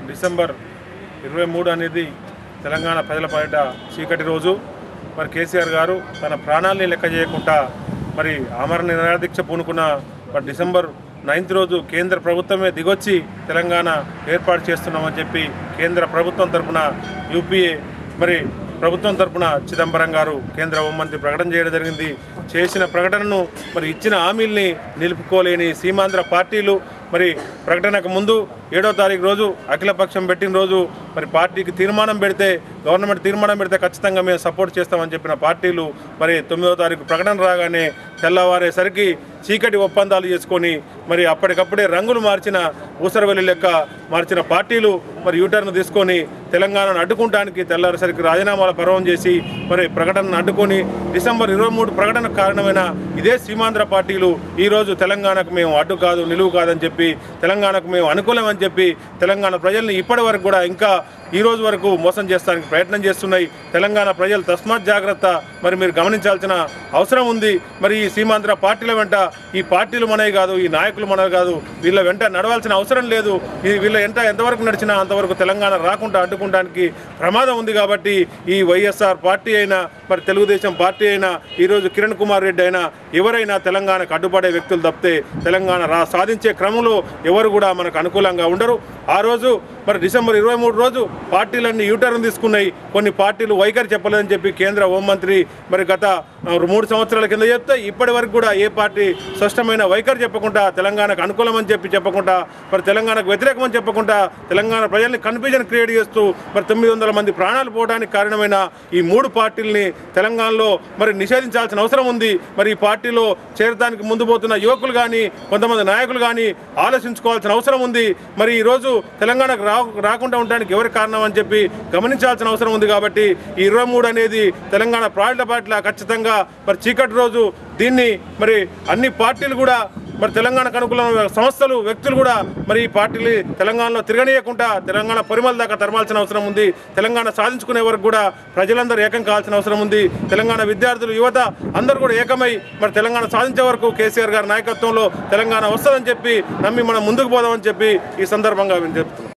December 23 అనేది తెలంగాణ ప్రజల పాలిట చీకటి రోజు. మరి కేసీఆర్ గారు తన ప్రాణాలని లెక్క చేయకుండా మరి ఆమరణ నిరాదీక్ష పూనుకున్న మరి డిసెంబర్ 9th రోజు కేంద్ర ప్రభుత్వమే దిగొచ్చి తెలంగాణ ఏర్పాటు చేస్తున్నామని చెప్పి కేంద్ర ప్రభుత్వం తరఫున యూపీఏ మరి ప్రభుత్వం తరఫున చిదంబరం గారు కేంద్ర హోంమంత్రి ప్రకటన చేయడం జరిగింది. చేసిన ప్రకటనను మరి ఇచ్చిన హామీల్ని నిలుపుకోలేని సీమాంధ్ర పార్టీలు మరి ప్రకటనకు ముందు 7వ తారీఖు రోజు అఖిలపక్షం పెట్టిన రోజు మరి పార్టీకి తీర్మానం పెడితే గవర్నమెంట్ తీర్మానం పెడితే ఖచ్చితంగా మేము సపోర్ట్ చేస్తామని చెప్పిన పార్టీలు మరి 9వ తారీఖు ప్రకటన రాగానే తెల్లవారేసరికి చీకటి ఒప్పందాలు చేసుకొని మరి అప్పటికప్పుడే రంగులు మార్చిన ఊసరవెల్లి లెక్క మార్చిన పార్టీలు మరి యూటర్న్ తీసుకొని తెలంగాణను అడ్డుకుంటానికి తెల్లారేసరికి రాజీనామాల పర్వం చేసి మరి ప్రకటనను అడ్డుకొని డిసెంబర్ 23 ప్రకటనకు కారణమైన ఇదే సీమాంధ్ర పార్టీలు ఈరోజు తెలంగాణకు మేము అడ్డు కాదు నిలువు కాదని చెప్పి తెలంగాణకు మేము అనుకూలమని చెప్పి తెలంగాణ ప్రజల్ని ఇప్పటి వరకు కూడా ఇంకా ఈ రోజు వరకు మోసం చేస్తానికి ప్రయత్నం చేస్తున్నాయి. తెలంగాణ ప్రజలు తస్మాత్ జాగ్రత్త మరి మీరు గమనించాల్సిన అవసరం ఉంది. మరి ఈ సీమాంధ్ర పార్టీల వెంట ఈ పార్టీలు మనవి కాదు, ఈ నాయకులు మనవి కాదు, వీళ్ళ వెంట నడవాల్సిన అవసరం లేదు. వీళ్ళ వెంట ఎంతవరకు నడిచినా అంతవరకు తెలంగాణ రాకుండా అడ్డుకోవడానికి ప్రమాదం ఉంది. కాబట్టి ఈ వైఎస్ఆర్ పార్టీ అయినా మరి తెలుగుదేశం పార్టీ అయినా ఈరోజు కిరణ్ కుమార్ రెడ్డి అయినా ఎవరైనా తెలంగాణకు అడ్డుపడే వ్యక్తులు తప్పితే తెలంగాణ సాధించే క్రమంలో ఎవరు కూడా మనకు అనుకూలంగా ఉండరు. ఆ రోజు మరి డిసెంబర్ 23 రోజు పార్టీలన్నీ యూటర్న్ తీసుకున్నాయి. కొన్ని పార్టీలు వైఖరి చెప్పలేదని చెప్పి కేంద్ర హోంమంత్రి మరి గత 3 సంవత్సరాల కింద చెప్తే ఇప్పటి వరకు కూడా ఏ పార్టీ స్పష్టమైన వైఖరి చెప్పకుండా తెలంగాణకు అనుకూలమని చెప్పకుండా మరి తెలంగాణకు వ్యతిరేకమని చెప్పకుండా తెలంగాణ ప్రజల్ని కన్ఫ్యూజన్ క్రియేట్ చేస్తూ మరి 900 మంది ప్రాణాలు పోవడానికి కారణమైన ఈ 3 పార్టీలని తెలంగాణలో మరి నిషేధించాల్సిన అవసరం ఉంది. మరి ఈ పార్టీలో చేరడానికి ముందు పోతున్న యువకులు కానీ కొంతమంది నాయకులు కానీ ఆలోచించుకోవాల్సిన అవసరం ఉంది. మరి ఈరోజు తెలంగాణకు రాకుండా ఉండడానికి ఎవరి కారణం అని చెప్పి గమనించాల్సిన అవసరం ఉంది. కాబట్టి ఈ 23 అనేది తెలంగాణ ప్రాజెక్టుల పట్ల ఖచ్చితంగా మరి చీకటి రోజు. దీన్ని మరి అన్ని పార్టీలు కూడా మరి తెలంగాణకు అనుకూలమైన సంస్థలు వ్యక్తులు కూడా మరి ఈ పార్టీలు తెలంగాణలో తిరగనీయకుండా తెలంగాణ పరిమళ దాకా తరమాల్సిన అవసరం ఉంది. తెలంగాణ సాధించుకునే వరకు కూడా ప్రజలందరూ ఏకం కావాల్సిన అవసరం ఉంది. తెలంగాణ విద్యార్థులు యువత అందరూ కూడా ఏకమై మరి తెలంగాణ సాధించే వరకు కేసీఆర్ గారి నాయకత్వంలో తెలంగాణ వస్తుందని చెప్పి నమ్మి మనం ముందుకు పోదామని చెప్పి ఈ సందర్భంగా చెప్తున్నాం.